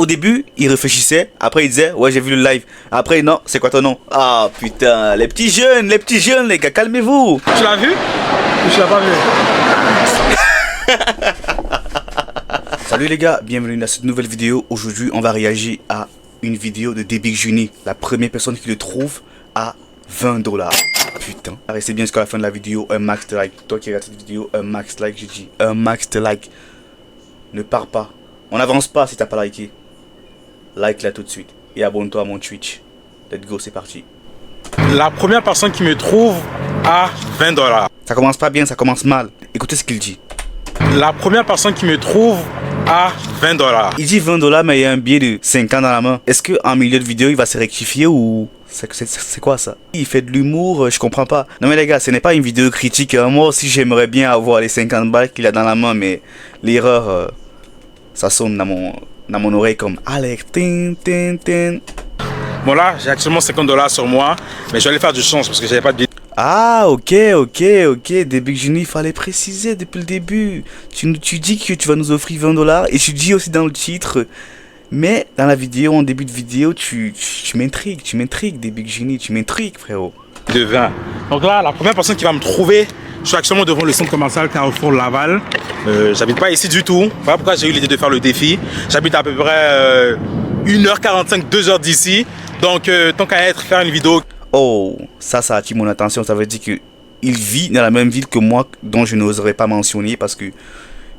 au début, il réfléchissait. Après, il disait, ouais, j'ai vu le live. Après, non, c'est quoi ton nom? Ah, putain, les petits jeunes, les gars, calmez-vous. Tu l'as vu ou tu l'as pas vu? Salut les gars, bienvenue dans cette nouvelle vidéo. Aujourd'hui, on va réagir à une vidéo de Debig Juni. La première personne qui le trouve à 20 $. Putain. Restez bien jusqu'à la fin de la vidéo. Un max de like. Toi qui regardes cette vidéo, un max de like, je dis. Un max de like. Ne pars pas. On n'avance pas si t'as pas liké. Like là tout de suite. Et abonne-toi à mon Twitch. Let's go, c'est parti. La première personne qui me trouve à 20 $. Ça commence pas bien, ça commence mal. Écoutez ce qu'il dit. La première personne qui me trouve à 20 $. Il dit 20 $, mais il y a un billet de 50 dans la main. Est-ce qu'en milieu de vidéo, il va se rectifier ou... C'est quoi ça? Il fait de l'humour, je comprends pas. Non mais les gars, ce n'est pas une vidéo critique. Moi aussi, j'aimerais bien avoir les 50 balles qu'il a dans la main, mais l'erreur, ça sonne dans mon oreille comme Alex. Tin, tin, tin. Bon là, j'ai actuellement 50 $ sur moi, mais je vais aller faire du change parce que j'avais pas de billet. Ah, ok. Debig Juni, il fallait préciser depuis le début. Tu dis que tu vas nous offrir 20 $ et tu dis aussi dans le titre. Mais dans la vidéo, en début de vidéo, tu m'intrigues, Debig Juni, tu m'intrigues, frérot. De 20. Donc là, la première personne qui va me trouver, je suis actuellement devant le centre commercial Carrefour Laval. J'habite pas ici du tout. Voilà pourquoi j'ai eu l'idée de faire le défi. J'habite à peu près 1h45, 2h d'ici. Donc, tant qu'à être, faire une vidéo. Oh, ça attire mon attention. Ça veut dire que il vit dans la même ville que moi, dont je n'oserais pas mentionner parce que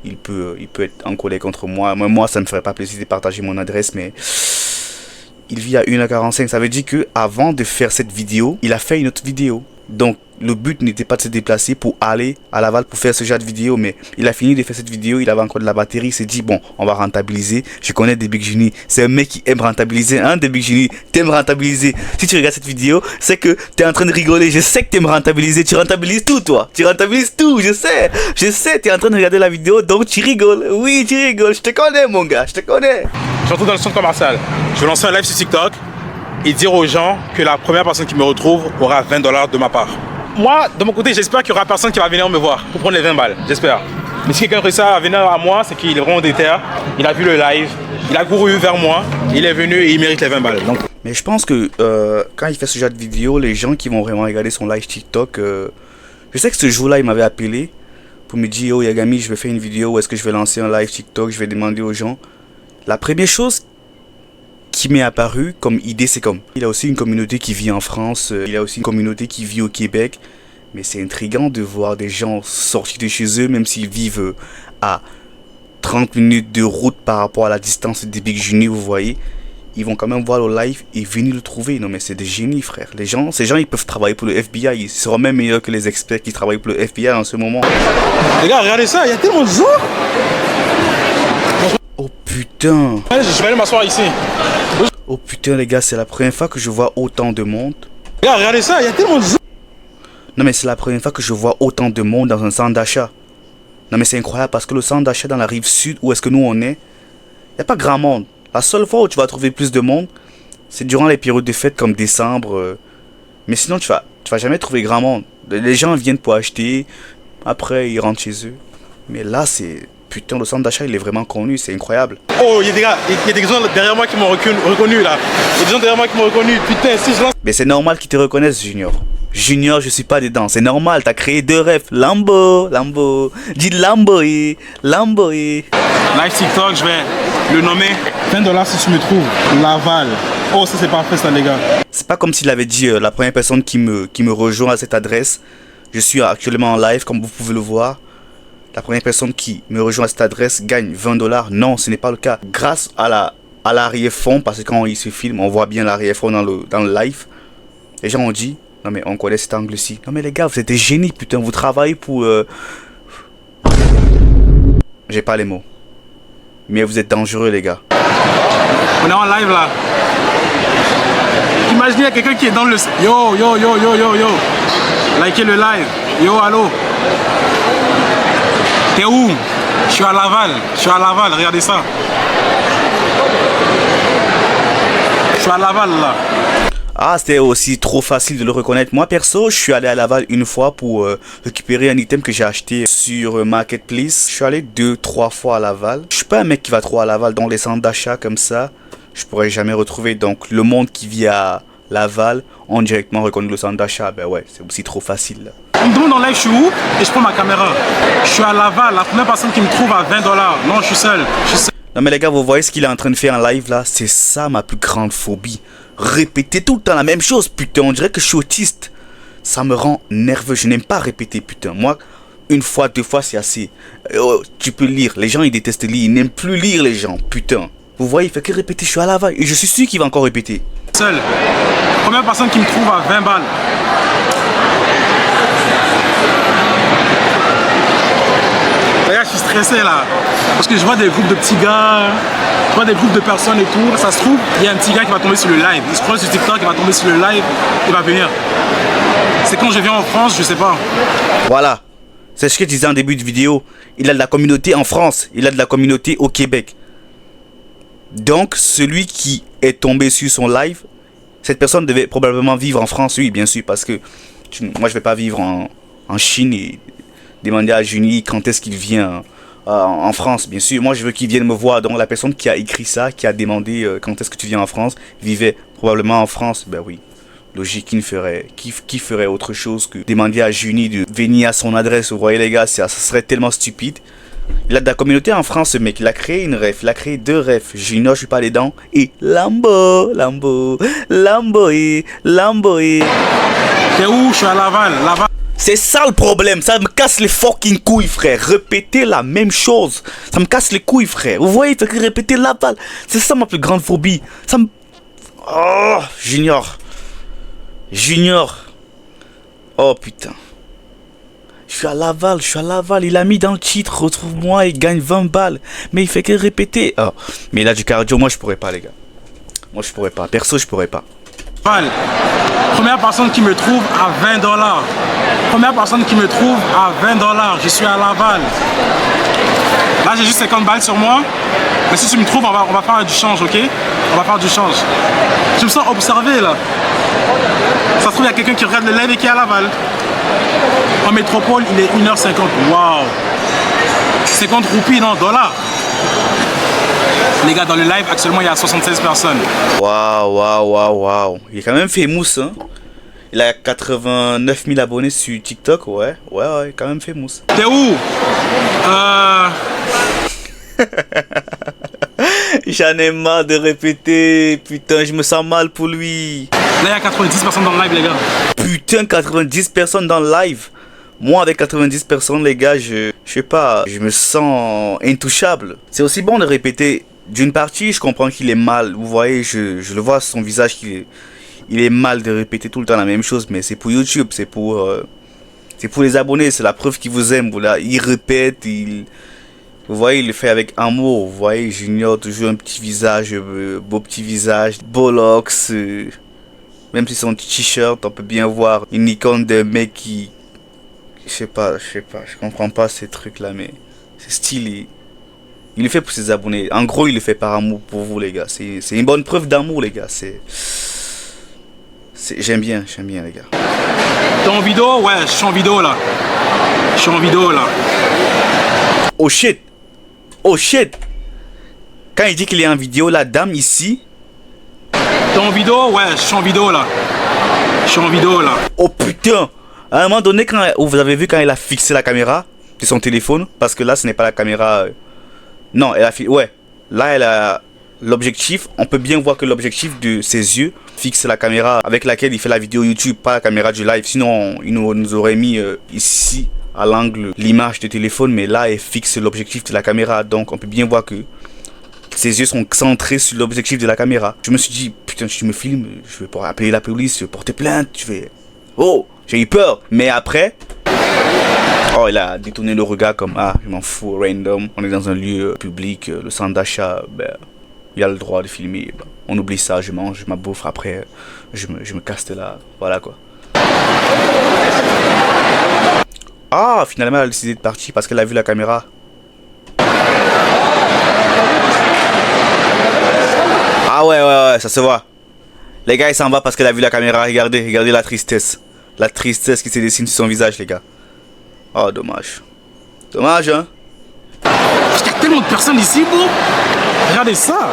il peut être en colère contre moi. Moi, ça me ferait pas plaisir de partager mon adresse, mais il vit à 1h45. Ça veut dire que avant de faire cette vidéo, il a fait une autre vidéo. Donc, le but n'était pas de se déplacer pour aller à Laval pour faire ce genre de vidéo, mais il a fini de faire cette vidéo, il avait encore de la batterie, il s'est dit, bon, on va rentabiliser. Je connais Debig Juni, c'est un mec qui aime rentabiliser, hein, Debig Juni, t'aimes rentabiliser. Si tu regardes cette vidéo, c'est que t'es en train de rigoler, je sais que t'aimes rentabiliser, tu rentabilises tout, toi, tu rentabilises tout, je sais, t'es en train de regarder la vidéo, donc tu rigoles, oui, tu rigoles, je te connais, mon gars, je te connais. Je suis dans le centre commercial, je vais lancer un live sur TikTok et dire aux gens que la première personne qui me retrouve aura 20 $ de ma part. Moi, de mon côté, j'espère qu'il n'y aura personne qui va venir me voir pour prendre les 20 balles. J'espère. Mais si quelqu'un réussit à venir à moi, c'est qu'il est vraiment déter. Il a vu le live, il a couru vers moi, il est venu et il mérite les 20 balles. Donc... Mais je pense que quand il fait ce genre de vidéo, les gens qui vont vraiment regarder son live TikTok, je sais que ce jour-là, il m'avait appelé pour me dire, oh Yagami, je vais faire une vidéo où est-ce que je vais lancer un live TikTok, je vais demander aux gens. La première chose qui m'est apparu comme idée, c'est comme il a aussi une communauté qui vit en France, il a aussi une communauté qui vit au Québec, mais c'est intriguant de voir des gens sortis de chez eux, même s'ils vivent à 30 minutes de route par rapport à la distance des Debig Juni, vous voyez, ils vont quand même voir le live et venir le trouver. Non mais c'est des génies, frère. Ces gens ils peuvent travailler pour le FBI, ils seront même meilleurs que les experts qui travaillent pour le FBI en ce moment. Les gars, regardez ça, il y a tellement de gens. Oh putain. Je vais aller m'asseoir ici. Oh putain les gars, c'est la première fois que je vois autant de monde. Regarde, regardez ça, il y a tellement de gens. Non mais c'est la première fois que je vois autant de monde dans un centre d'achat. Non mais c'est incroyable parce que le centre d'achat dans la rive sud où est-ce que nous on est, il n'y a pas grand monde. La seule fois où tu vas trouver plus de monde, c'est durant les périodes de fête comme décembre. Mais sinon tu vas jamais trouver grand monde. Les gens viennent pour acheter, après ils rentrent chez eux. Mais là c'est... Putain, le centre d'achat, il est vraiment connu, c'est incroyable. Oh, il y a des gars, il y a des gens derrière moi qui m'ont reconnu là. Il y a des gens derrière moi qui m'ont reconnu. Putain, si je lance... Mais c'est normal qu'ils te reconnaissent, Junior. Junior, je suis pas dedans, c'est normal, t'as créé deux rêves. Lambo. Dis Lambo. Live TikTok, je vais le nommer 20 $ si tu me trouves. Laval. Oh, ça c'est parfait ça, les gars. C'est pas comme s'il avait dit la première personne qui me rejoint à cette adresse. Je suis actuellement en live, comme vous pouvez le voir. La première personne qui me rejoint à cette adresse gagne 20 $. Non, ce n'est pas le cas. Grâce à l'arrière-fond, parce que quand il se filme, on voit bien l'arrière-fond dans le live. Les gens ont dit, non mais on connaît cet angle-ci. Non mais les gars, vous êtes des génies, putain. Vous travaillez pour... J'ai pas les mots. Mais vous êtes dangereux, les gars. On est en live là. Imaginez quelqu'un qui est dans le... Yo. Likez le live. Yo, allô. T'es où? Je suis à Laval, regardez ça. Je suis à Laval là. Ah, c'était aussi trop facile de le reconnaître. Moi, perso, je suis allé à Laval une fois pour récupérer un item que j'ai acheté sur Marketplace. Je suis allé 2-3 fois à Laval. Je suis pas un mec qui va trop à Laval dans les centres d'achat comme ça. Je pourrais jamais retrouver. Donc, le monde qui vit à Laval, on directement reconnaît le centre d'achat. Ben ouais, c'est aussi trop facile. Là. On me demande en live, je suis où et je prends ma caméra. Je suis à Laval, la première personne qui me trouve à 20 $. Non, je suis seul. Non mais les gars, vous voyez ce qu'il est en train de faire en live là? C'est ça ma plus grande phobie. Répéter tout le temps la même chose, putain. On dirait que je suis autiste. Ça me rend nerveux. Je n'aime pas répéter, putain. Moi, une fois, 2 fois, c'est assez. Tu peux lire. Les gens, ils détestent lire. Ils n'aiment plus lire, les gens, putain. Vous voyez, il fait que répéter. Je suis à Laval. Et je suis sûr qu'il va encore répéter. Seul. Première personne qui me trouve à 20 $. Regarde, je suis stressé là. Parce que je vois des groupes de petits gars. Je vois des groupes de personnes et tout. Ça se trouve, il y a un petit gars qui va tomber sur le live. Il scrolle sur TikTok, il va tomber sur le live. Il va venir. C'est quand je viens en France, je sais pas. Voilà. C'est ce que je disais en début de vidéo. Il a de la communauté en France. Il a de la communauté au Québec. Donc, celui qui est tombé sur son live, cette personne devait probablement vivre en France, oui, bien sûr, parce que moi, je vais pas vivre en Chine et demander à Juni quand est-ce qu'il vient en France, bien sûr. Moi, je veux qu'il vienne me voir. Donc, la personne qui a écrit ça, qui a demandé quand est-ce que tu viens en France, vivait probablement en France. Ben oui, logique, qui ferait autre chose que demander à Juni de venir à son adresse. Vous voyez, les gars, ça serait tellement stupide. Il a de la communauté en France, ce mec. Il a créé une ref, il a créé 2 refs. Junior, je suis pas dedans. Et Lambo. T'es où? Je suis à Laval. C'est ça le problème, ça me casse les fucking couilles, frère. Répéter la même chose, ça me casse les couilles, frère. Vous voyez, fait que répéter Laval, c'est ça ma plus grande phobie. Ça me... Oh, Junior. Oh putain. Je suis à Laval, il a mis dans le titre, retrouve-moi, il gagne 20 $. Mais il fait que répéter. Oh, mais il a du cardio, moi je pourrais pas, les gars. Moi je pourrais pas, perso je pourrais pas. Première personne qui me trouve à 20 $. Première personne qui me trouve à 20 $. Je suis à Laval. Là, j'ai juste 50 balles sur moi. Mais si tu me trouves, on va faire du change, ok? On va faire du change. Je me sens observé là. Ça se trouve, il y a quelqu'un qui regarde le live et qui est à Laval. En métropole, il est 1h50. Waouh! 50 roupies, non, dollars. Les gars, dans le live, actuellement, il y a 76 personnes. Waouh. Il est quand même famous, hein. Il a 89 000 abonnés sur TikTok, ouais, il est quand même famous. T'es où? J'en ai marre de répéter, putain, je me sens mal pour lui. Là, il y a 90 personnes dans le live, les gars. Putain, 90 personnes dans le live. Moi, avec 90 personnes, les gars, je sais pas, je me sens intouchable. C'est aussi bon de répéter. D'une partie, je comprends qu'il est mal. Vous voyez, je le vois sur son visage qu'il est mal de répéter tout le temps la même chose. Mais c'est pour YouTube, c'est pour les abonnés. C'est la preuve qu'ils vous aiment. Voilà, il répète, vous voyez, il le fait avec amour. Vous voyez, Junior, toujours un petit visage, beau petit visage, bollocks. Même si son t-shirt, on peut bien voir une icône d'un mec qui... Je sais pas, je comprends pas ces trucs là, mais c'est stylé. Il le fait pour ses abonnés. En gros, il le fait par amour pour vous, les gars. C'est une bonne preuve d'amour, les gars. J'aime bien, les gars. T'es en vidéo? Ouais, je suis en vidéo là. Oh shit! Quand il dit qu'il est en vidéo, la dame ici... T'es en vidéo? Ouais, je suis en vidéo là. Oh putain! À un moment donné, quand vous avez vu quand il a fixé la caméra de son téléphone, parce que là, ce n'est pas la caméra... Non, elle a fait... Ouais. Là, elle a l'objectif. On peut bien voir que l'objectif de ses yeux fixe la caméra avec laquelle il fait la vidéo YouTube, pas la caméra du live. Sinon, il nous aurait mis ici, à l'angle, l'image de téléphone. Mais là, elle fixe l'objectif de la caméra. Donc, on peut bien voir que ses yeux sont centrés sur l'objectif de la caméra. Je me suis dit, putain, si tu me filmes, je vais pouvoir appeler la police, je vais porter plainte. Oh, j'ai eu peur. Mais après... Oh, il a détourné le regard comme ah, je m'en fous, random. On est dans un lieu public, le centre d'achat, ben, il a le droit de filmer. Ben, on oublie ça, je mange ma bouffe, après, je me casse de là. Voilà quoi. Ah, finalement, elle a décidé de partir parce qu'elle a vu la caméra. Ah ouais, ça se voit. Les gars, il s'en va parce qu'elle a vu la caméra. Regardez, regardez la tristesse. La tristesse qui se dessine sur son visage, les gars. Oh, dommage. Dommage, hein. Il y a tellement de personnes ici, bro. Regardez ça.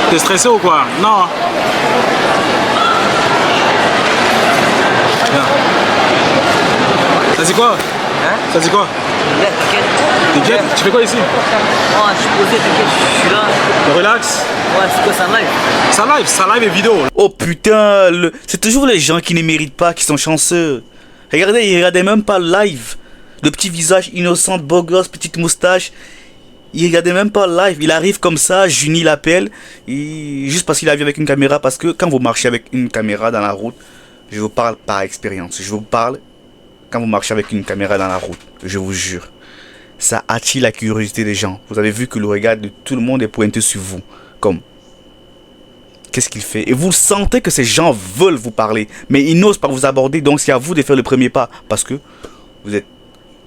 T'es stressé ou quoi? Non. Viens. Ça c'est quoi? Hein? Ça c'est quoi? T'inquiète. T'inquiète? Tu fais quoi ici? Moi, je suis posé, t'inquiète, je suis là. Relax. Ouais, c'est quoi ça live? Ça live et vidéo. Oh putain, c'est toujours les gens qui ne méritent pas, qui sont chanceux. Regardez, il regardait même pas le live. Le petit visage innocent, beau gosse, petite moustache. Il regardait même pas le live. Il arrive comme ça, Juni l'appelle. Juste parce qu'il a vu avec une caméra. Parce que quand vous marchez avec une caméra dans la route, je vous parle par expérience. Je vous parle quand vous marchez avec une caméra dans la route. Je vous jure. Ça attire la curiosité des gens. Vous avez vu que le regard de tout le monde est pointé sur vous. Comme, qu'est-ce qu'il fait? Et vous sentez que ces gens veulent vous parler. Mais ils n'osent pas vous aborder. Donc c'est à vous de faire le premier pas. Parce que vous êtes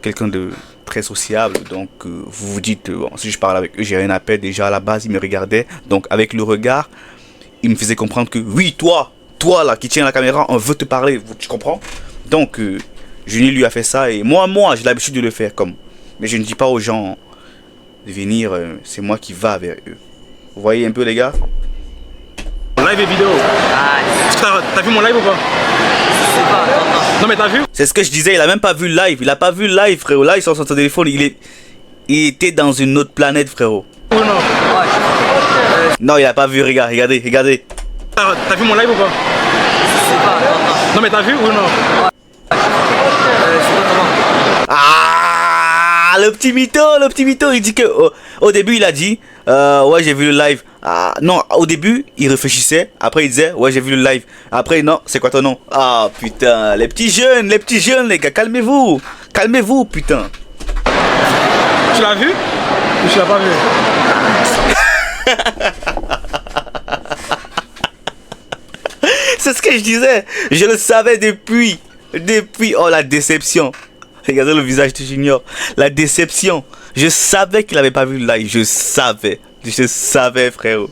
quelqu'un de très sociable. Donc vous vous dites, bon, si je parle avec eux, j'ai rien à perdre. Déjà à la base, ils me regardaient. Donc avec le regard, ils me faisaient comprendre que oui, toi là qui tiens la caméra, on veut te parler. Tu comprends? Donc Junie lui a fait ça. Et moi j'ai l'habitude de le faire comme. Mais je ne dis pas aux gens de venir, c'est moi qui va vers eux. Vous voyez un peu les gars? Live et vidéo. T'as vu mon live ou pas? Je sais pas, attends. Non mais t'as vu? C'est ce que je disais, il a même pas vu le live. Il a pas vu le live frérot. Là il sort sur son téléphone, il était dans une autre planète frérot. Ou non? Ouais, Non il a pas vu, regardez. T'as vu mon live ou pas? je sais pas, attends. Non mais t'as vu ou non? C'est pas comment? Ah, le petit mytho, il dit que au début il a dit ouais j'ai vu le live. Ah, non, au début il réfléchissait, après il disait ouais j'ai vu le live. Après non, c'est quoi ton nom? Ah putain, les petits jeunes les gars, calmez-vous putain. Tu l'as vu? Ou tu l'as pas vu? C'est ce que je disais, je le savais depuis, oh la déception. Regardez le visage de Junior. La déception. Je savais qu'il n'avait pas vu le live. Je savais, frérot.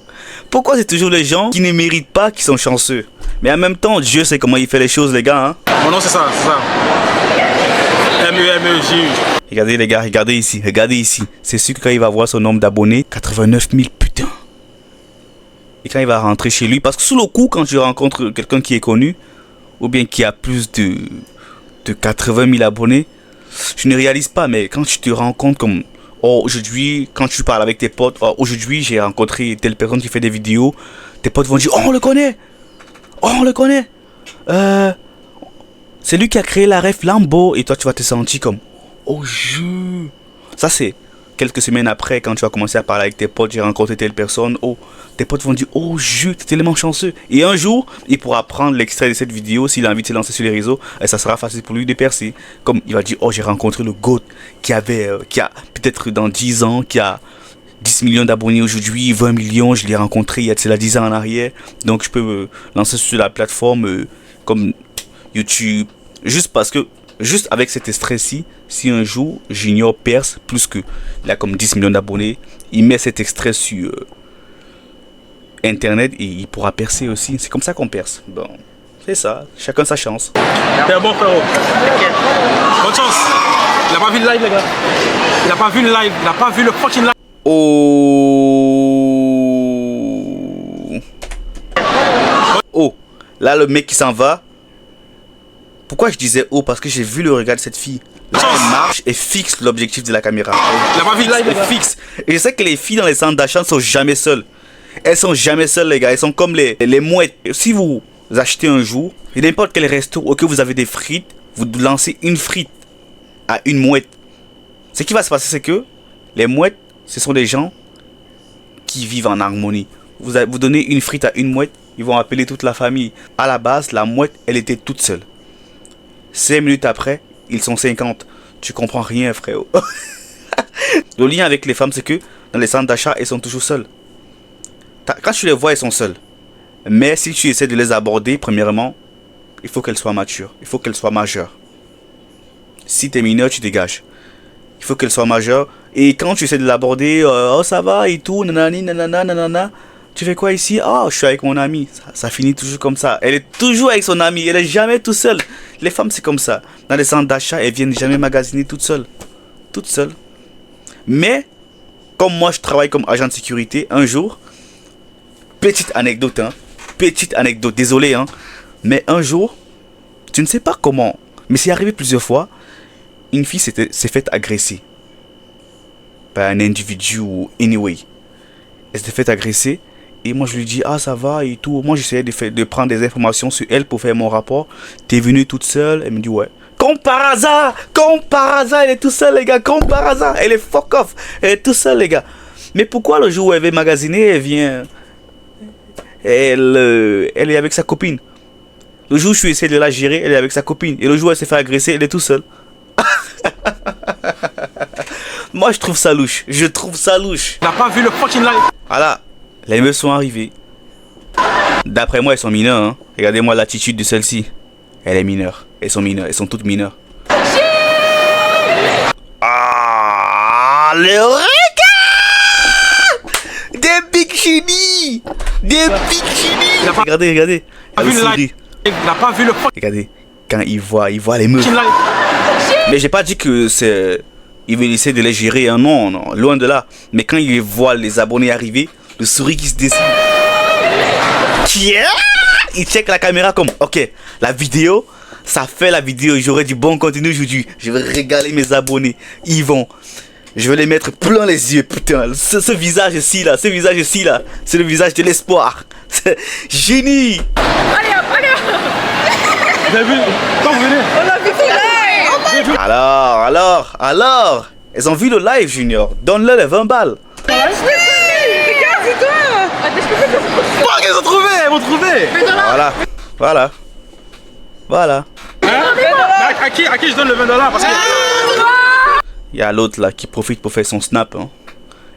Pourquoi c'est toujours les gens qui ne méritent pas qui sont chanceux? Mais en même temps, Dieu sait comment il fait les choses, les gars. Hein? Mon nom, c'est ça. M-E-M-E-J-U. Regardez, les gars, regardez ici. C'est sûr que quand il va voir son nombre d'abonnés, 89 000, putain. Et quand il va rentrer chez lui, parce que sous le coup, quand tu rencontres quelqu'un qui est connu, ou bien qui a plus de 80 000 abonnés, je ne réalise pas, mais quand tu te rends compte comme oh, aujourd'hui, quand tu parles avec tes potes, oh, aujourd'hui j'ai rencontré telle personne qui fait des vidéos, tes potes vont dire oh on le connaît, c'est lui qui a créé la ref Lambo, et toi tu vas te sentir comme oh je. Ça c'est quelques semaines après, quand tu vas commencer à parler avec tes potes, j'ai rencontré telle personne, oh tes potes vont dire oh je, t'es tellement chanceux. Et un jour il pourra prendre l'extrait de cette vidéo s'il a envie de se lancer sur les réseaux, et ça sera facile pour lui de percer. Comme il va dire oh j'ai rencontré le GOAT qui a peut-être dans 10 ans, qui a 10 millions d'abonnés aujourd'hui, 20 millions, je l'ai rencontré il y a cela 10 ans en arrière. Donc je peux me lancer sur la plateforme comme YouTube, juste avec cet extrait-ci, si un jour Junior perce plus que, il a comme 10 millions d'abonnés, il met cet extrait sur internet et il pourra percer aussi. C'est comme ça qu'on perce. Bon, c'est ça, chacun sa chance. T'es un bon frérot. Bonne chance. Il a pas vu le live les gars. Il a pas vu le live, il a pas vu le fucking live. Oh, là le mec qui s'en va. Pourquoi je disais oh? Parce que j'ai vu le regard de cette fille. Là, elle marche et fixe l'objectif de la caméra. Il a pas vu le live, les gars. Fixe. Et je sais que les filles dans les centres d'achat ne sont jamais seules. Elles sont jamais seules, les gars. Elles sont comme les mouettes. Si vous achetez un jour, n'importe quel resto ou que vous avez des frites, vous lancez une frite à une mouette. Ce qui va se passer, c'est que les mouettes, ce sont des gens qui vivent en harmonie. Vous donnez une frite à une mouette, ils vont appeler toute la famille. À la base, la mouette, elle était toute seule. 5 minutes après, ils sont 50. Tu comprends rien, frérot. Le lien avec les femmes, c'est que dans les centres d'achat, elles sont toujours seules. Quand tu les vois, elles sont seules. Mais si tu essaies de les aborder, premièrement, il faut qu'elles soient matures. Il faut qu'elles soient majeures. Si tu es mineur, tu dégages. Il faut qu'elles soient majeures. Et quand tu essaies de l'aborder, oh ça va et tout, nanani, nanana, nanana. Tu fais quoi ici? Oh, je suis avec mon ami. Ça finit toujours comme ça. Elle est toujours avec son ami. Elle est jamais tout seule. Les femmes, c'est comme ça. Dans les centres d'achat, elles viennent jamais magasiner toutes seules. Toutes seules. Mais, comme moi, je travaille comme agent de sécurité, un jour, petite anecdote, hein. Petite anecdote, désolé, hein. Mais un jour, tu ne sais pas comment, mais c'est arrivé plusieurs fois, une fille s'est faite agresser par un individu ou anyway. Elle s'est faite agresser et moi je lui dis ah ça va et tout. Moi j'essayais de prendre des informations sur elle pour faire mon rapport. T'es venue toute seule? Elle me dit ouais. Comme par hasard, elle est toute seule les gars, comme par hasard, elle est fuck off, elle est toute seule les gars. Mais pourquoi le jour où elle veut magasiner, elle vient, elle est avec sa copine. Le jour où je suis essayé de la gérer, elle est avec sa copine. Et le jour où elle s'est fait agresser, elle est toute seule. Moi, je trouve ça louche. Je trouve ça louche. T'as pas vu le fucking live? Voilà. Les meufs sont arrivées. D'après moi, elles sont mineures. Hein. Regardez-moi l'attitude de celle-ci. Elle est mineure. Elles sont mineures. Elles sont toutes mineures. Ah, le regard des big chini. Des big chini. Regardez, regardez. T'as vu le live? T'as pas vu le fucking Regardez. Quand il voit les meufs. live? Mais j'ai pas dit que c'est... Il veut essayer de les gérer, hein. Non, non, loin de là. Mais quand il voit les abonnés arriver, le sourire qui se dessine. Il check la caméra comme, ok, la vidéo, ça fait la vidéo. J'aurai du bon contenu aujourd'hui. Je vais régaler mes abonnés. Ils vont. Je vais les mettre plein les yeux, putain. Ce visage-ci là, c'est le visage de l'espoir. Génie. Allez hop, allez hop. Vous avez vu? Quand vous venez? On a vu ton live. Alors, elles ont vu le live, Junior. Donne-leur les 20 balles. Regarde, c'est toi. Oh, ils ont trouvé! Ils m'ont trouvé! Voilà. Hein? À qui je donne le 20$ parce que... Il y a l'autre là qui profite pour faire son snap. Hein.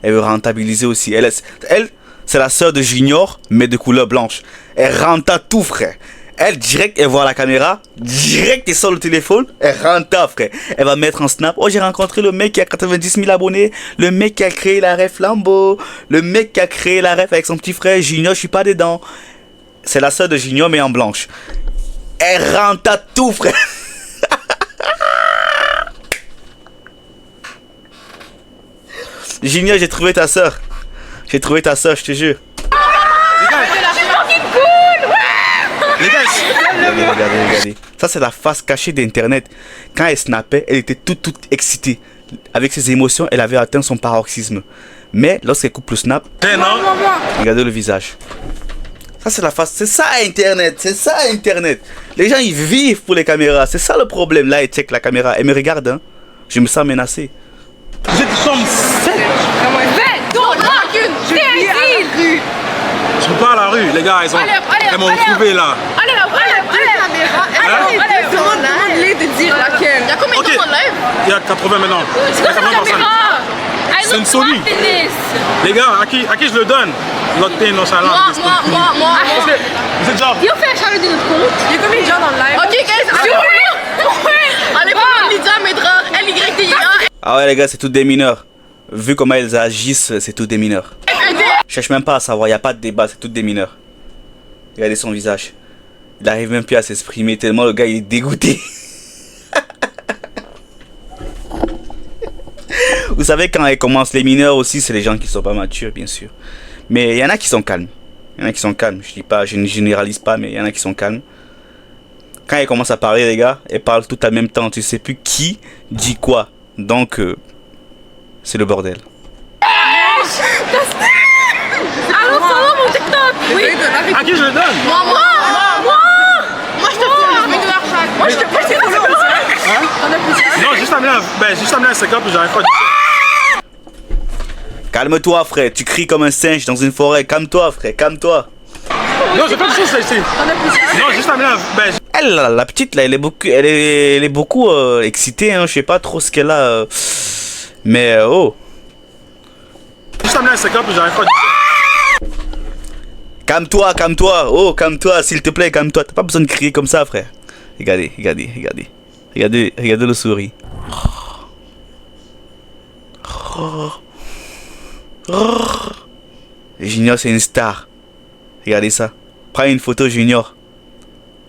Elle veut rentabiliser aussi. Elle, c'est la sœur de Junior, mais de couleur blanche. Elle renta tout, frère. Elle, direct, elle voit la caméra. Direct, elle sort le téléphone. Elle renta, frère. Elle va mettre en snap. Oh, j'ai rencontré le mec qui a 90 000 abonnés. Le mec qui a créé la ref Lambo. Le mec qui a créé la ref avec son petit frère Junior. Je suis pas dedans. C'est la sœur de Junior, mais en blanche. Elle renta tout, frère. Junior, j'ai trouvé ta sœur. Je te jure. Regardez. Ça, c'est la face cachée d'Internet. Quand elle snappait, elle était toute excitée. Avec ses émotions, elle avait atteint son paroxysme. Mais lorsqu'elle coupe le snap, regardez le visage. Ça, c'est la face. C'est ça, Internet. Les gens, ils vivent pour les caméras. C'est ça le problème. Là, elle check la caméra. Elle me regarde. Hein. Je me sens menacé. Vous êtes sommes 7. Je vis à la rue. Je suis pas à la rue, les gars. Elles m'ont trouvé là. Allez, demande-les de dire laquelle. Il y a combien de temps de live? Il y a 80 maintenant. Il y a 80 personnes. C'est une Sony. Les gars, à qui je le donne? L'autre pays nonchalant. Moi. Vous êtes genre. Ils ont fait un challenge de notre compte. Il y a combien de gens dans le live? Ok, guys, allez, pas Lydia, Medra, LYDIA. Ah ouais, les gars, c'est toutes des mineurs. Vu comment elles agissent, c'est toutes des mineurs. Je cherche même pas à savoir, il n'y a pas de débat, c'est toutes des mineurs. Regardez son visage. Il n'arrive même plus à s'exprimer tellement le gars il est dégoûté. Vous savez, quand elle commence, les mineurs aussi, c'est les gens qui sont pas matures, bien sûr. Mais il y en a qui sont calmes. Je dis pas, je ne généralise pas, mais il y en a qui sont calmes. Quand elle commence à parler, les gars, elle parle tout en même temps. Tu sais plus qui dit quoi. Donc, c'est le bordel. Allô, follow mon TikTok. Oui. À qui je le donne? Moi, je te follow. Non, juste amener un 50 puis j'arrive pas à dire. Calme-toi, frère. Tu cries comme un singe dans une forêt. Calme-toi, frère. Calme-toi. Non, j'ai pas de choses là ici. Non, juste amener un... Elle, la petite, là, elle est beaucoup excitée. Hein. Je sais pas trop ce qu'elle a. Mais, oh. Juste amener un 50 puis j'arrive pas à dire. Calme-toi. Oh, calme-toi, s'il te plaît, calme-toi. T'as pas besoin de crier comme ça, frère. Regardez. Regardez le sourire. Junior, c'est une star. Regardez ça. Prends une photo, Junior.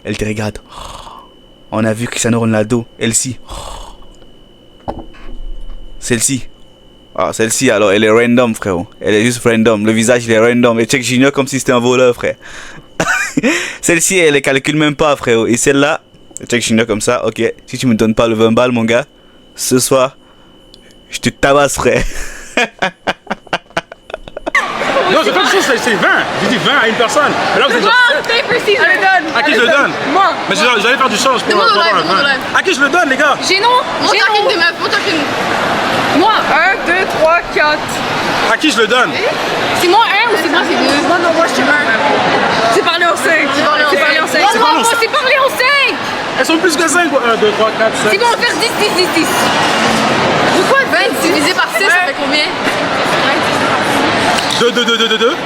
Elle te regarde. On a vu Cristiano Ronaldo. Elle-ci. Celle-ci. Ah, celle-ci, alors, elle est random, frérot. Elle est juste random. Le visage, il est random. Et check Junior comme si c'était un voleur, frère. Celle-ci, elle ne calcule même pas, frérot. Et celle-là, check Junior comme ça. Ok, si tu me donnes pas le 20 balles, mon gars, ce soir, je te tabasse, frère. Non, j'ai pas dit chose, c'est 20. J'ai dit 20 à une personne. Et là, vous êtes Rock, paper, scissors. à qui je le donne? Moi. Mais j'allais faire du change pour Demande au avoir live, un demande au 20. live. À qui je le donne, les gars? Génon. Montre-toi qu'une des meufs, montre-toi qu'une. Moi. 1, 2, 3, 4. À qui je le donne? C'est moi un ou c'est moi c'est deux? Moi, non, moi, je suis 1. C'est parlé en 5. C'est parlé en C'est parlé en 5. C'est parlé en c'est parlé en 5. Elles sont plus que 5 quoi. 1, 2, 3, 4, 5. C'est bon, on va faire 10, 10, 10, 10. Pourquoi 20 divisé par 6, ça fait combien? 2, 2, 2, 2, 2, 2.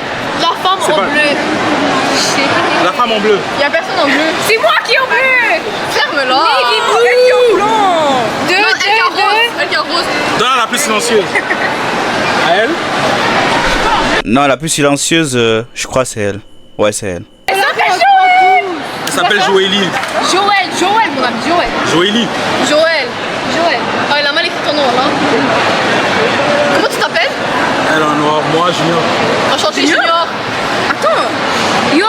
La femme C'est en pas- bleu. La femme en bleu. Y'a personne en bleu. C'est moi qui est en bleu. Ferme-la. Elle qui est en blanc. Deux, elle qui est en rose. Elle qui est en rose. Donne la plus silencieuse. À elle? Non, la plus silencieuse, je crois, c'est elle. Ouais, c'est elle. Elle s'appelle Joël. Elle s'appelle Joélie. Joël, mon ami, Joël. Joélie. Joël. Oh, il a mal écrit ton nom, là. Comment tu t'appelles? Elle en noir, moi Junior. Enchanté, Junior. Attends. Yo.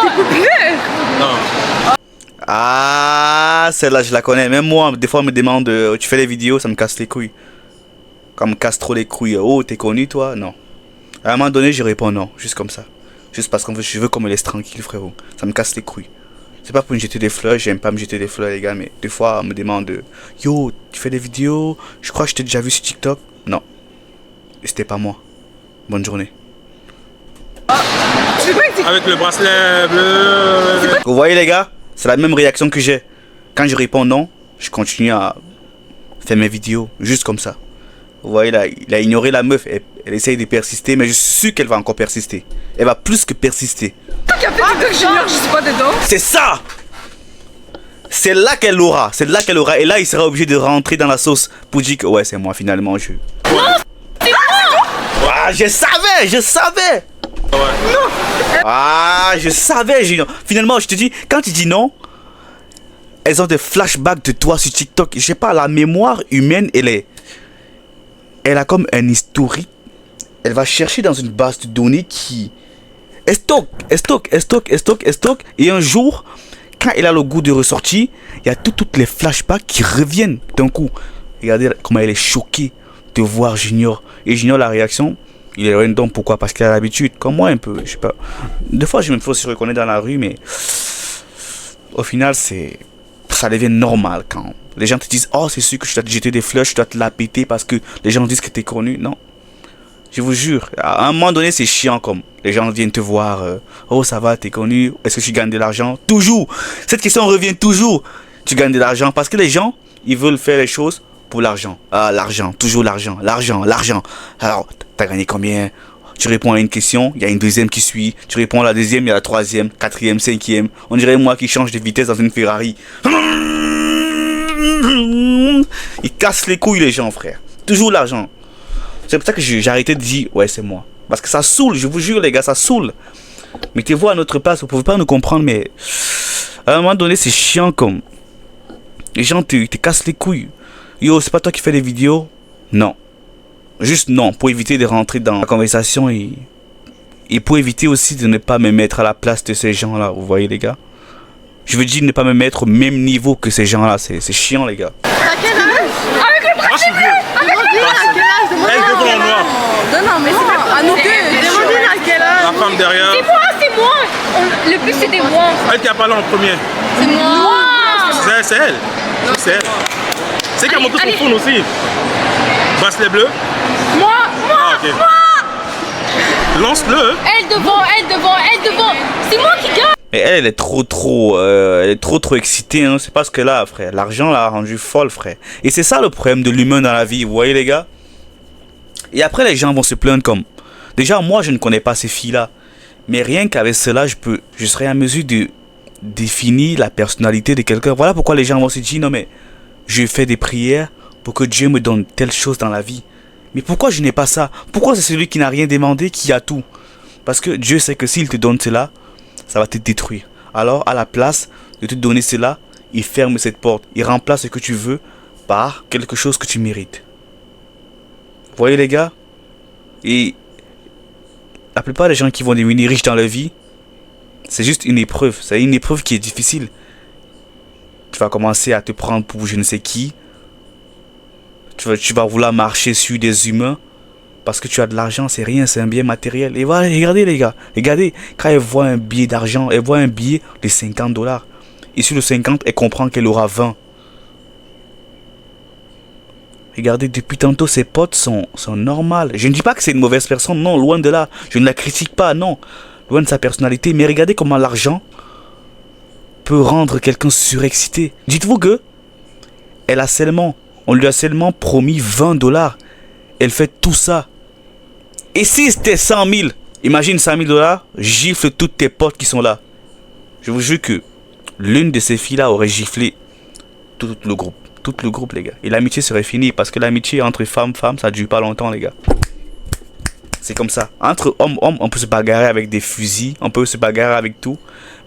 Non. Ah, celle-là, je la connais. Même moi, des fois, on me demande, tu fais des vidéos, ça me casse les couilles. Quand on me casse trop les couilles. Oh, t'es connu, toi? Non. À un moment donné, je réponds non, juste comme ça. Juste parce que je veux qu'on me laisse tranquille, frérot. Ça me casse les couilles. C'est pas pour me jeter des fleurs, j'aime pas me jeter des fleurs, les gars, mais des fois, on me demande, yo, tu fais des vidéos? Je crois que je t'ai déjà vu sur TikTok. Non. C'était pas moi. Bonne journée. Avec le bracelet bleu. Vous voyez, les gars? C'est la même réaction que j'ai. Quand je réponds non, je continue à faire mes vidéos, juste comme ça. Vous voyez là, il a ignoré la meuf, elle essaye de persister, mais je suis sûr qu'elle va encore persister. Elle va plus que persister. Qui a fait TikTok Junior, je suis pas dedans. C'est ça! C'est là qu'elle l'aura, c'est là qu'elle aura. Et là, il sera obligé de rentrer dans la sauce pour dire que ouais, c'est moi finalement. Ah, je savais! Ah, je savais, Junior. Finalement, je te dis, quand tu dis non, elles ont des flashbacks de toi sur TikTok. Je sais pas, la mémoire humaine, elle a comme un historique. Elle va chercher dans une base de données qui... Elle stocke. Et un jour, quand elle a le goût de ressortir, il y a toutes les flashbacks qui reviennent d'un coup. Regardez comment elle est choquée de voir Junior. Et Junior, la réaction, il est random. Pourquoi? Parce qu'il a l'habitude. Comme moi un peu, je sais pas. Des fois, je me fais aussi reconnaître dans la rue, mais... Au final, ça devient normal quand les gens te disent oh c'est sûr que je dois te jeter des fleurs, je dois te la péter parce que les gens disent que t'es connu. Non, je vous jure, à un moment donné c'est chiant comme les gens viennent te voir, oh ça va, t'es connu, est-ce que tu gagnes de l'argent? Toujours, cette question revient toujours. Tu gagnes de l'argent parce que les gens ils veulent faire les choses pour l'argent. Ah, l'argent, toujours l'argent. Alors t'as gagné combien? Tu réponds à une question, il y a une deuxième qui suit. Tu réponds à la deuxième, il y a la troisième, quatrième, cinquième. On dirait moi qui change de vitesse dans une Ferrari. Ils cassent les couilles les gens, frère. Toujours l'argent. C'est pour ça que j'ai arrêté de dire ouais c'est moi. Parce que ça saoule, je vous jure les gars, ça saoule. Mettez-vous à notre place, vous pouvez pas nous comprendre, mais à un moment donné c'est chiant comme les gens te cassent les couilles. Yo, c'est pas toi qui fais des vidéos? Non. Juste non, pour éviter de rentrer dans la conversation et pour éviter aussi de ne pas me mettre à la place de ces gens-là, vous voyez les gars. Je veux dire ne pas me mettre au même niveau que ces gens-là, c'est chiant les gars. T'as quel âge? Avec le Moi je suis vieux. Elle âge? devant en noir. Non, mais c'est pas à nous deux. Demandez à quel âge. La femme derrière. C'est moi. Le plus c'était moi. Elle qui a parlé en premier. C'est moi. C'est elle. C'est elle. C'est qui a monté son phone aussi. Bracelet bleu. Moi. Ah ok. Lance-le. Elle devant. C'est moi qui gagne. Mais elle est trop excitée, hein. C'est parce que là, frère, l'argent l'a rendu folle, frère. Et c'est ça le problème de l'humain dans la vie, vous voyez les gars. Et après les gens vont se plaindre comme... Déjà moi je ne connais pas ces filles-là. Mais rien qu'avec cela, je serai en mesure de définir la personnalité de quelqu'un. Voilà pourquoi les gens vont se dire, non mais, je fais des prières pour que Dieu me donne telle chose dans la vie. Mais pourquoi je n'ai pas ça? Pourquoi c'est celui qui n'a rien demandé qui a tout? Parce que Dieu sait que s'il te donne cela, ça va te détruire. Alors, à la place de te donner cela, il ferme cette porte. Il remplace ce que tu veux par quelque chose que tu mérites. Vous voyez les gars? Et la plupart des gens qui vont devenir riches dans leur vie, c'est juste une épreuve. C'est une épreuve qui est difficile. Tu vas commencer à te prendre pour je ne sais qui. Tu vas vouloir marcher sur des humains. Parce que tu as de l'argent, c'est rien, c'est un bien matériel. Et voilà, regardez les gars. Regardez, quand elle voit un billet d'argent, elle voit un billet de 50 $. Et sur le 50, elle comprend qu'elle aura 20. Regardez, depuis tantôt, ses potes sont normales. Je ne dis pas que c'est une mauvaise personne, non, loin de là. Je ne la critique pas, non. Loin de sa personnalité. Mais regardez comment l'argent peut rendre quelqu'un surexcité. Dites-vous que on lui a seulement promis 20 $. Elle fait tout ça. Et si c'était 100 000, imagine 100 000 $, gifle toutes tes potes qui sont là. Je vous jure que l'une de ces filles-là aurait giflé tout le groupe. Tout le groupe, les gars. Et l'amitié serait finie. Parce que l'amitié entre femmes, ça dure pas longtemps, les gars. C'est comme ça. Entre hommes, on peut se bagarrer avec des fusils. On peut se bagarrer avec tout.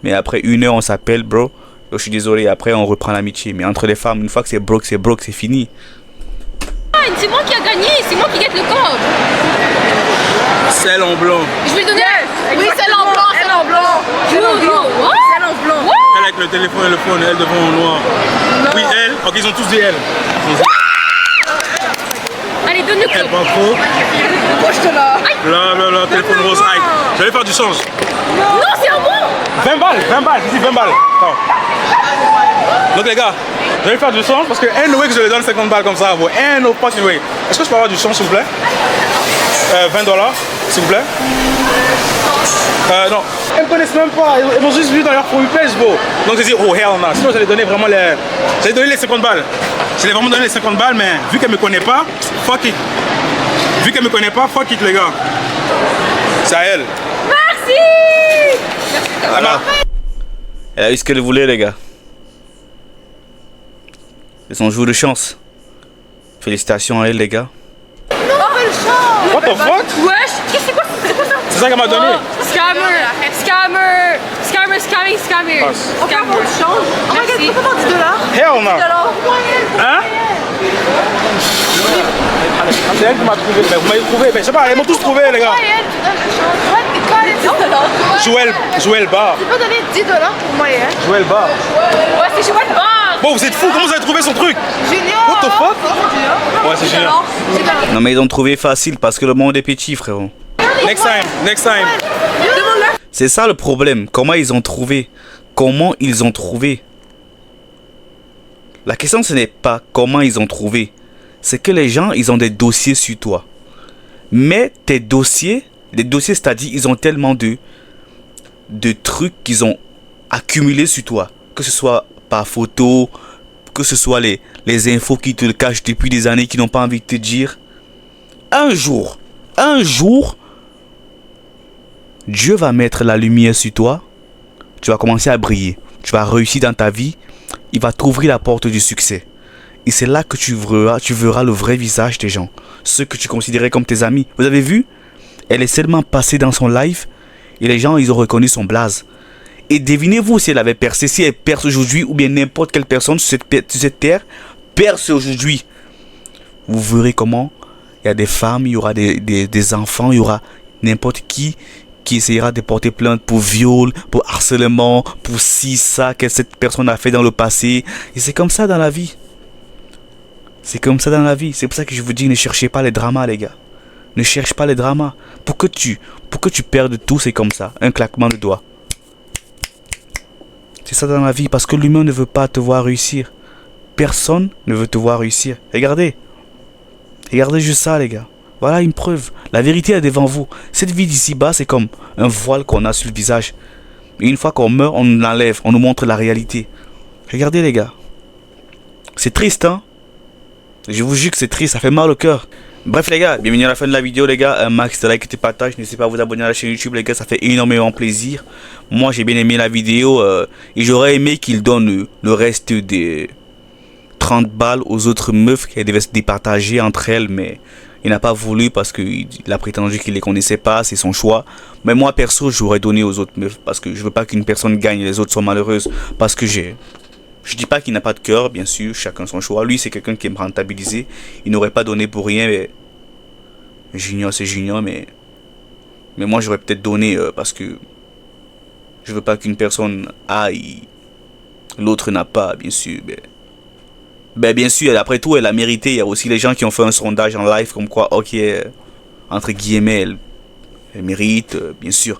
Mais après 1 heure, on s'appelle, bro. Je suis désolé. Après, on reprend l'amitié. Mais entre les femmes, une fois que c'est broke, c'est fini. C'est moi qui a gagné, c'est moi qui gagne le code. Celle en blanc. Je vais le donner. Oui, celle en blanc, celle en blanc. Celle en blanc. Celle en blanc. Elle avec le téléphone et le phone, elle devant en noir. Non. Oui, elle. Ok, ils ont tous dit elle. Allez, donne le code. Elle prend trop. Bouge-toi là. Là, téléphone rose. Aïe. J'allais faire du change. Non, c'est à moi. 20 balles, je dis 20 balles. Attends. Donc les gars, je vais faire du change parce que anyway que je lui donne 50 balles comme ça, no fucking way. Est-ce que je peux avoir du change s'il vous plaît? 20 $, s'il vous plaît. Non, elles me connaissent même pas, elles m'ont juste vu dans leur profil page, bro. Donc j'ai dit, oh hell no, sinon j'allais donner vraiment j'allais donner les 50 balles. J'allais vraiment donner les 50 balles, mais vu qu'elle me connaît pas, fuck it. Vu qu'elle me connaît pas, fuck it les gars. C'est à elle. Merci. Voilà. Elle a eu ce qu'elle voulait, les gars. C'est son jour de chance. Félicitations à elle, les gars. Non, pas le champ. What the fuck? Wesh, c'est quoi ça? C'est ça qu'elle m'a donné. Scammer. On peut avoir du change. Oh my god, tu peux pas avoir 10 $? Hell no. Hein? C'est elle qui m'a trouvé. Mais vous m'avez trouvé. Mais je sais pas, ils m'ont tous trouvé, les gars. Joël Bar. Tu peux donner 10 $ pour moyen. Joël Bar. Ouais, c'est Joël Bar. Bon, vous êtes fous, comment vous avez trouvé son truc? Junior. What the fuck? Ouais, c'est génial. Non, mais ils ont trouvé facile parce que le monde est petit, frérot. Next time. C'est ça le problème. Comment ils ont trouvé? La question, ce n'est pas comment ils ont trouvé. C'est que les gens, ils ont des dossiers sur toi. Mais tes dossiers, c'est-à-dire, ils ont tellement de trucs qu'ils ont accumulés sur toi. Que ce soit par photo, que ce soit les infos qui te le cachent depuis des années, qui n'ont pas envie de te dire. Un jour, Dieu va mettre la lumière sur toi. Tu vas commencer à briller. Tu vas réussir dans ta vie. Il va t'ouvrir la porte du succès. Et c'est là que tu verras le vrai visage des gens. Ceux que tu considérais comme tes amis. Vous avez vu? Elle est seulement passée dans son live. Et les gens, ils ont reconnu son blaze. Et devinez-vous si elle avait percé. Si elle perce aujourd'hui. Ou bien n'importe quelle personne sur cette terre perce aujourd'hui. Vous verrez comment il y a des femmes, il y aura des enfants, il y aura n'importe qui essaiera de porter plainte pour viol, pour harcèlement, pour ça que cette personne a fait dans le passé. Et c'est comme ça dans la vie. C'est comme ça dans la vie. C'est pour ça que je vous dis, ne cherchez pas les dramas, les gars. Ne cherche pas les dramas. Pour que tu perdes tout, c'est comme ça. Un claquement de doigts. C'est ça dans la vie. Parce que l'humain ne veut pas te voir réussir. Personne ne veut te voir réussir. Regardez. Regardez juste ça, les gars. Voilà une preuve. La vérité est devant vous. Cette vie d'ici-bas, c'est comme un voile qu'on a sur le visage. Et une fois qu'on meurt, on nous l'enlève. On nous montre la réalité. Regardez, les gars. C'est triste, hein? Je vous jure que c'est triste. Ça fait mal au cœur. Bref, les gars. Bienvenue à la fin de la vidéo, les gars. Un max de like et de partage. N'hésitez pas à vous abonner à la chaîne YouTube, les gars. Ça fait énormément plaisir. Moi, j'ai bien aimé la vidéo. Et j'aurais aimé qu'il donne le reste des 30 balles aux autres meufs qui devaient se départager entre elles. Mais Il n'a pas voulu parce qu'il a prétendu qu'il les connaissait pas, c'est son choix. Mais moi, perso, j'aurais donné aux autres meufs parce que je veux pas qu'une personne gagne et les autres soient malheureuses. Parce que j'ai... Je dis pas qu'il n'a pas de cœur, bien sûr, chacun son choix. Lui, c'est quelqu'un qui aime rentabiliser. Il n'aurait pas donné pour rien, mais... Junior, c'est Junior, mais... Mais moi, j'aurais peut-être donné parce que... Je veux pas qu'une personne aille... L'autre n'a pas, bien sûr, mais... Ben bien sûr, après tout, elle a mérité. Il y a aussi les gens qui ont fait un sondage en live comme quoi, ok, entre guillemets, elle mérite, bien sûr.